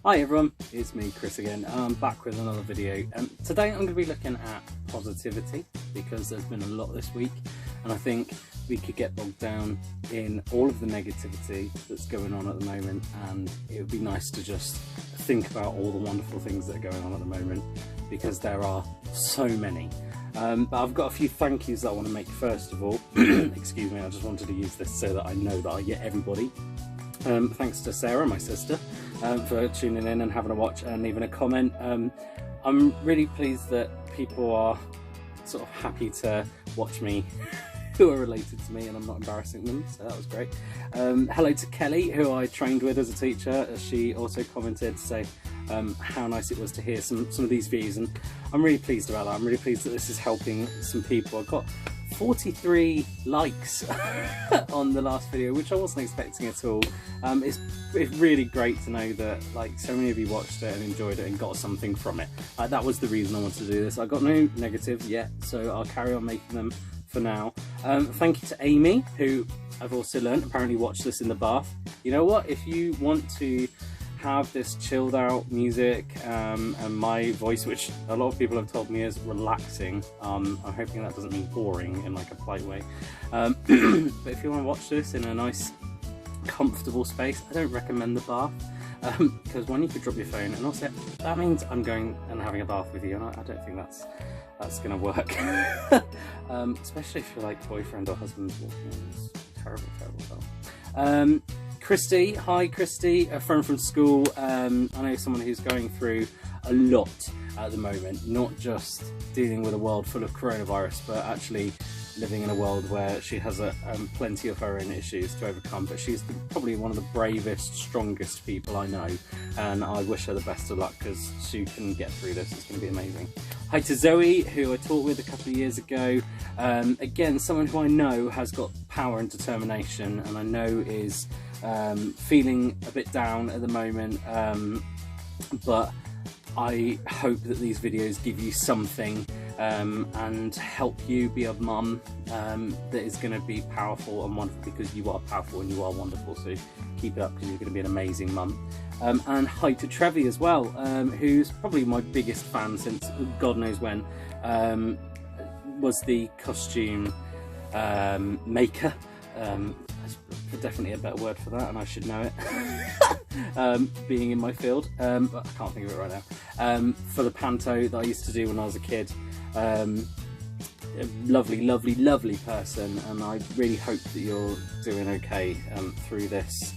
Hi everyone, it's me Chris again. I'm back with another video. Today I'm going to be looking at positivity because there's been a lot this week and I think we could get bogged down in all of the negativity that's going on at the moment, and it would be nice to just think about all the wonderful things that are going on at the moment because there are so many. But I've got a few thank yous that I want to make first of all. Excuse me, I just wanted to use this so that I know that I get everybody. Thanks to Sarah, my sister, for tuning in and having a watch and leaving a comment. I'm really pleased that people are sort of happy to watch me who are related to me and I'm not embarrassing them, so that was great. Hello to Kelly, who I trained with as a teacher. She also commented to say how nice it was to hear some of these views, and I'm really pleased about that. I'm really pleased that this is helping some people. I've got 43 likes on the last video, which I wasn't expecting at all. It's really great to know that like so many of you watched it and enjoyed it and got something from it. That was the reason I wanted to do this. I got no negatives yet, so I'll carry on making them for now. Thank you to Amy, who I've also learned apparently watched this in the bath. You know what, if you want to have this chilled out music and my voice, which a lot of people have told me is relaxing, I'm hoping that doesn't mean boring in like a polite way, but if you want to watch this in a nice comfortable space, I don't recommend the bath, because one, you could drop your phone, and also that means I'm going and having a bath with you, and I don't think that's gonna work. Especially if you're like boyfriend or husband walking in this terrible film. Christy, hi Christy, a friend from school. I know someone who's going through a lot at the moment, not just dealing with a world full of coronavirus, but actually living in a world where she has plenty of her own issues to overcome. But she's probably one of the bravest, strongest people I know, and I wish her the best of luck because she can get through this. It's going to be amazing. Hi to Zoe, who I taught with a couple of years ago. Again, someone who I know has got power and determination, and I know is feeling a bit down at the moment, but I hope that these videos give you something and help you be a mum that is going to be powerful and wonderful, because you are powerful and you are wonderful, so keep it up because you're going to be an amazing mum. And hi to Trevi as well, who's probably my biggest fan since God knows when, was the costume maker. There's definitely a better word for that, and I should know it, being in my field, but I can't think of it right now. For the panto that I used to do when I was a kid, a lovely, lovely, lovely person, and I really hope that you're doing okay through this,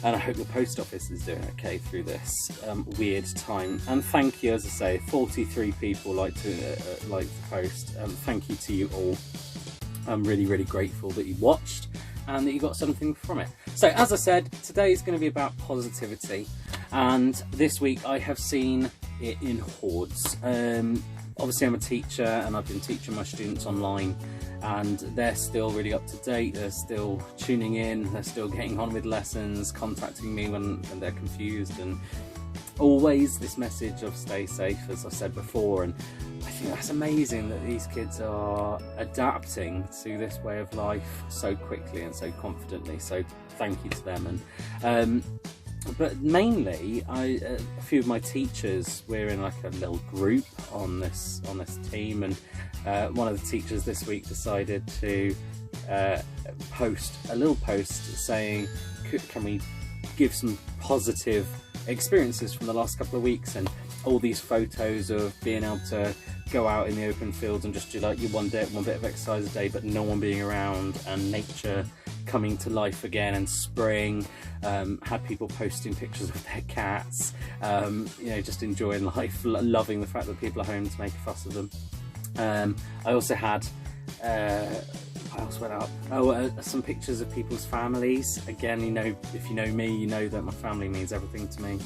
and I hope the post office is doing okay through this weird time. And thank you, as I say, 43 people like the post. Thank you to you all. I'm really, really grateful that you watched and that you got something from it. So as I said, today is going to be about positivity, and this week I have seen it in hordes. Obviously I'm a teacher and I've been teaching my students online, and they're still really up to date, they're still tuning in, they're still getting on with lessons, contacting me when they're confused, and always this message of stay safe, as I said before. And I think that's amazing that these kids are adapting to this way of life so quickly and so confidently, so thank you to them. And but mainly a few of my teachers, we're in like a little group on this team, and one of the teachers this week decided to post a little post saying, can we give some positive experiences from the last couple of weeks, and all these photos of being able to go out in the open fields and just do like your one bit of exercise a day, but no one being around, and nature coming to life again, and spring. Had people posting pictures of their cats, you know, just enjoying life, loving the fact that people are home to make a fuss of them. I also had what else went up? Some pictures of people's families. Again, you know, if you know me, you know that my family means everything to me,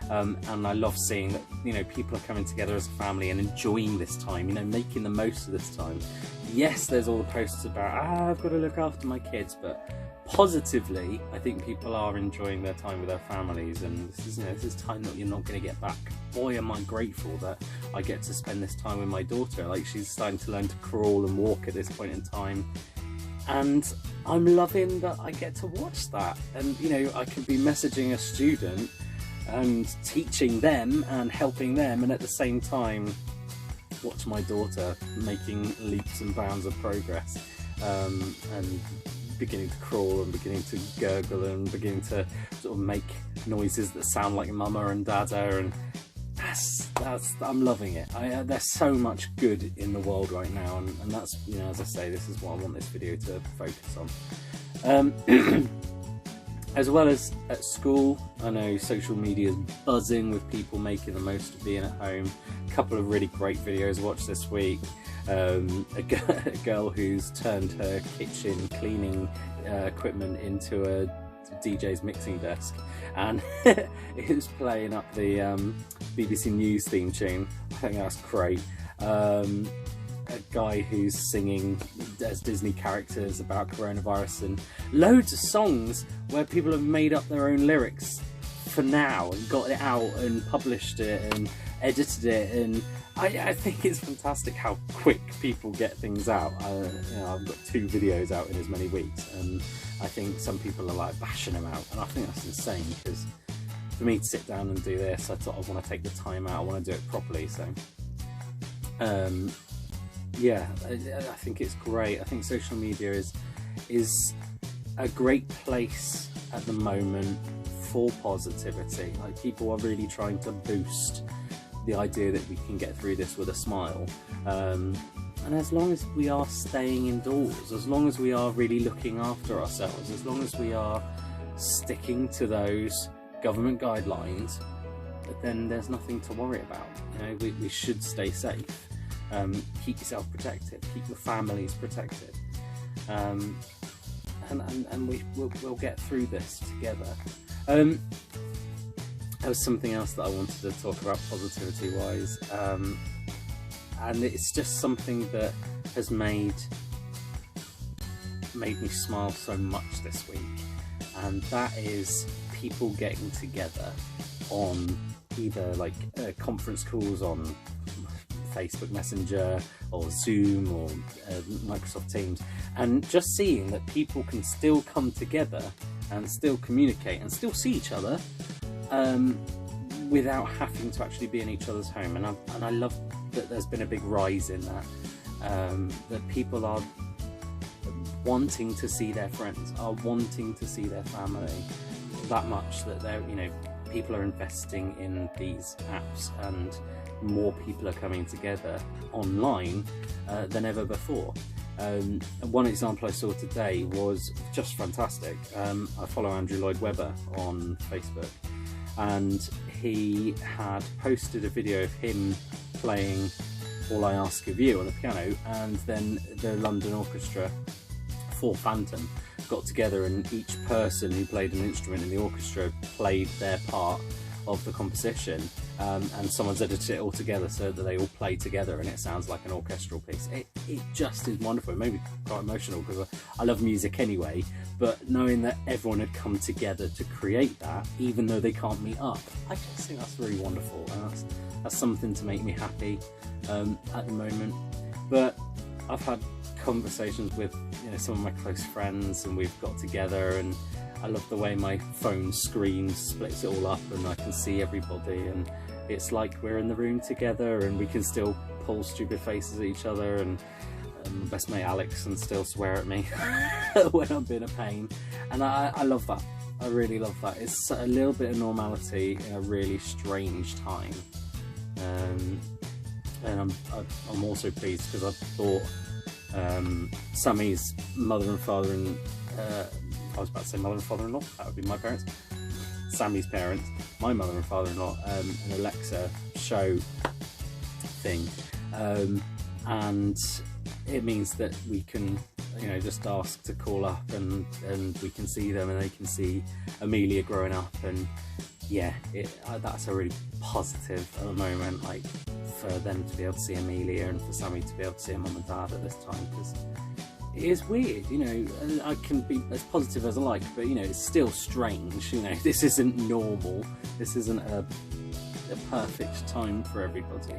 and I love seeing that, you know, people are coming together as a family and enjoying this time, you know, making the most of this time. Yes, there's all the posts about I've got to look after my kids, but positively I think people are enjoying their time with their families, and this is, you know, this is time that you're not going to get back. Boy, am I grateful that I get to spend this time with my daughter. Like, she's starting to learn to crawl and walk at this point in time, and I'm loving that I get to watch that. And you know, I could be messaging a student and teaching them and helping them, and at the same time watch my daughter making leaps and bounds of progress, and beginning to crawl and beginning to gurgle and beginning to sort of make noises that sound like mama and dada, and I'm loving it. There's so much good in the world right now, and that's, you know, as I say, this is what I want this video to focus on. As well as at school, I know social media is buzzing with people making the most of being at home. A couple of really great videos I watched this week. A girl who's turned her kitchen cleaning equipment into a DJ's mixing desk, and it was playing up the BBC News theme tune. I think that's great. A guy who's singing as Disney characters about coronavirus, and loads of songs where people have made up their own lyrics for now and got it out and published it and edited it, and I think it's fantastic how quick people get things out. You know, I've got 2 videos out in as many weeks, and I think some people are like bashing them out, and I think that's insane, because for me to sit down and do this, I thought I want to take the time out, I want to do it properly. So yeah, I think it's great. I think social media is a great place at the moment for positivity. Like, people are really trying to boost the idea that we can get through this with a smile. And as long as we are staying indoors, as long as we are really looking after ourselves, as long as we are sticking to those government guidelines, then there's nothing to worry about. You know, we should stay safe. Keep yourself protected, keep your families protected, and we'll get through this together. There was something else that I wanted to talk about positivity wise, and it's just something that has made me smile so much this week, and that is people getting together on either like conference calls on Facebook Messenger or Zoom or Microsoft Teams, and just seeing that people can still come together and still communicate and still see each other without having to actually be in each other's home. And I love that there's been a big rise in that, that people are wanting to see their friends, are wanting to see their family that much, that they're, you know, people are investing in these apps, and more people are coming together online than ever before. One example I saw today was just fantastic. I follow Andrew Lloyd Webber on Facebook, and he had posted a video of him playing All I Ask of You on the piano, and then the London Orchestra for Phantom got together, and each person who played an instrument in the orchestra played their part of the composition, and someone's edited it all together so that they all play together and it sounds like an orchestral piece. It just is wonderful. It made me quite emotional, because I love music anyway, but knowing that everyone had come together to create that, even though they can't meet up, I just think that's really wonderful, and that's something to make me happy at the moment. But I've had conversations with, you know, some of my close friends, and we've got together, and I love the way my phone screen splits it all up and I can see everybody, and it's like we're in the room together, and we can still pull stupid faces at each other, and my best mate Alex can still swear at me when I'm being a pain, and I love that. I really love that. It's a little bit of normality in a really strange time, and I'm also pleased because I thought Sammy's mother and father, and I was about to say mother and father-in-law, that would be my parents, Sammy's parents, my mother and father-in-law, an Alexa show thing, and it means that we can, you know, just ask to call up, and we can see them, and they can see Amelia growing up, and yeah, that's a really positive at the moment, like for them to be able to see Amelia and for Sammy to be able to see her mum and dad at this time, because it is weird, you know. I can be as positive as I like, but you know, it's still strange, you know. This isn't normal, this isn't a perfect time for everybody,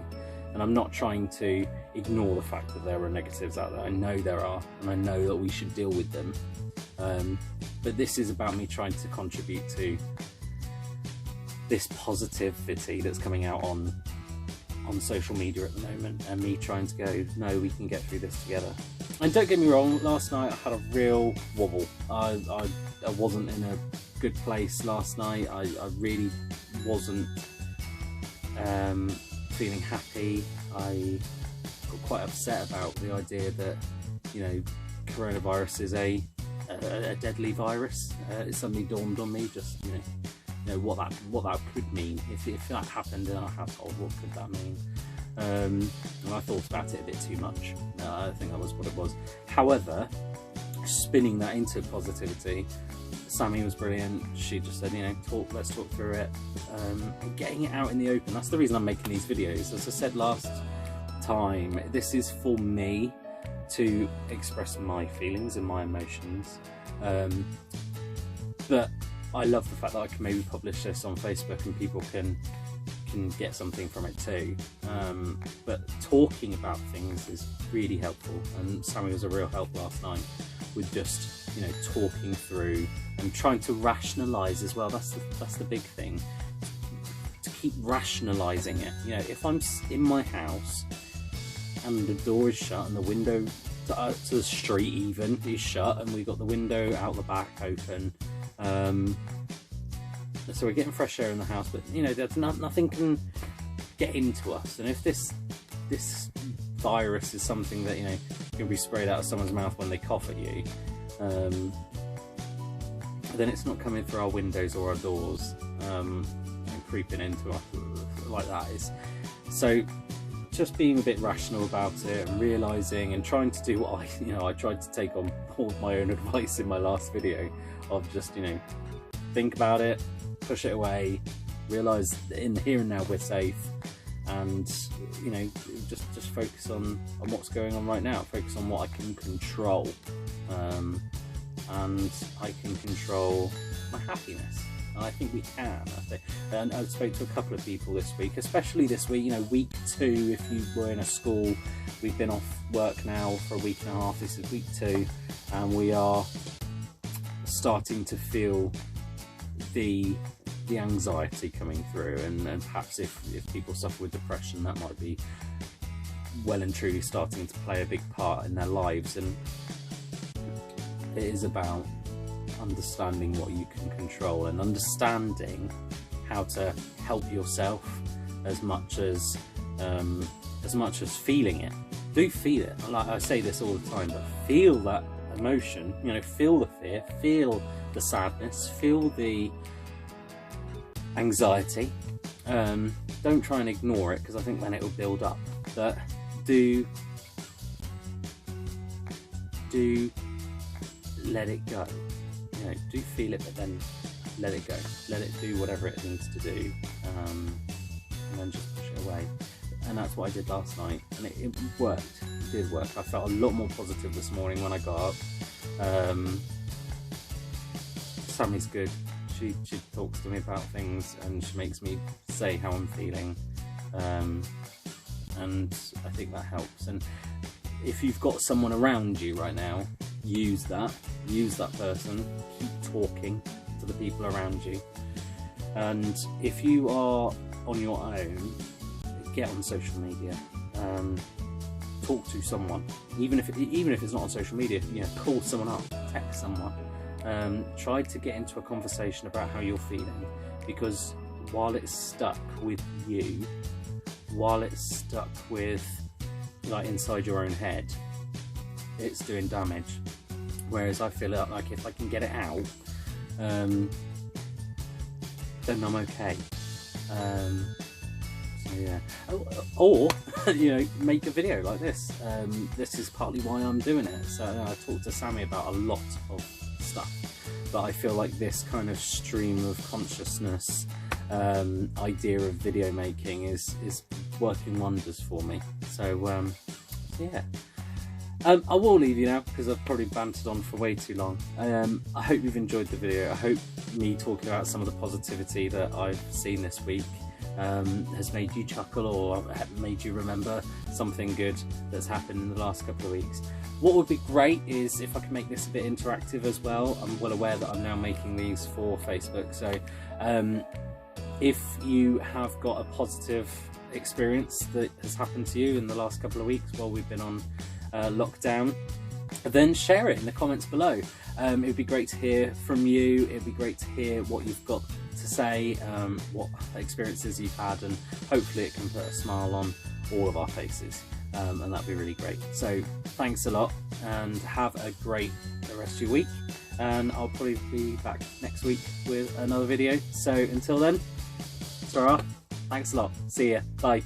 and I'm not trying to ignore the fact that there are negatives out there. I know there are, and I know that we should deal with them, but this is about me trying to contribute to this positivity that's coming out on social media at the moment, and me trying to go, no, we can get through this together. And don't get me wrong, last night I had a real wobble. I wasn't in a good place last night. I really wasn't feeling happy. I got quite upset about the idea that, you know, coronavirus is a deadly virus. It suddenly dawned on me, just you know what that could mean if that happened in our household. What could that mean? And I thought about it a bit too much. I think that was what it was. However, spinning that into positivity, Sammy was brilliant. She just said, you know, let's talk through it, and getting it out in the open. That's the reason I'm making these videos. As I said last time, this is for me to express my feelings and my emotions, but I love the fact that I can maybe publish this on Facebook and people can get something from it too. But talking about things is really helpful, and Sammy was a real help last night with just, you know, talking through and trying to rationalise as well. That's the big thing, to keep rationalising it. You know, if I'm in my house and the door is shut and the window to the street even is shut, and we've got the window out the back open, so we're getting fresh air in the house, but you know, there's nothing can get into us. And if this virus is something that, you know, can be sprayed out of someone's mouth when they cough at you, then it's not coming through our windows or our doors, and creeping into us like that. So just being a bit rational about it and realising and trying to do what I tried to take on board my own advice in my last video of just, you know, think about it, push it away, realise that in the here and now we're safe, and, you know, just focus on what's going on right now, focus on what I can control, and I can control my happiness. And I think we can. And I spoke to a couple of people this week, especially this week, you know, week 2, if you were in a school. We've been off work now for a week and a half. This is week 2, and we are starting to feel the anxiety coming through, and perhaps if people suffer with depression, that might be well and truly starting to play a big part in their lives. And it is about understanding what you can control and understanding how to help yourself as much as feeling it. Do feel it. Like I say this all the time, but feel that emotion, you know, feel the fear, feel the sadness, feel the anxiety. Don't try and ignore it, because I think then it will build up. But do let it go. You know, do feel it, but then let it go. Let it do whatever it needs to do, and then just push it away. And that's what I did last night, and it worked. It did work. I felt a lot more positive this morning when I got up. Sammy's good. She talks to me about things, and she makes me say how I'm feeling, and I think that helps. And if you've got someone around you right now, use that person, keep talking to the people around you. And if you are on your own, get on social media, talk to someone, even if it's not on social media, you know, call someone up, text someone, try to get into a conversation about how you're feeling, because while it's stuck with you, while it's stuck with, like, inside your own head, it's doing damage. Whereas I feel like if I can get it out, then I'm okay. So yeah. Or you know, make a video like this. This is partly why I'm doing it. So I talked to Sammy about a lot of stuff, but I feel like this kind of stream of consciousness idea of video making is working wonders for me. So yeah. I will leave you now, because I've probably bantered on for way too long. I hope you've enjoyed the video. I hope me talking about some of the positivity that I've seen this week has made you chuckle, or made you remember something good that's happened in the last couple of weeks. What would be great is if I can make this a bit interactive as well. I'm well aware that I'm now making these for Facebook, so If you have got a positive experience that has happened to you in the last couple of weeks while we've been on lockdown, then share it in the comments below. It'd be great to hear from you. It'd be great to hear what you've got to say, what experiences you've had, and hopefully it can put a smile on all of our faces, and that'd be really great. So thanks a lot, and have a great rest of your week, and I'll probably be back next week with another video. So until then, Sarah, thanks a lot. See ya. Bye.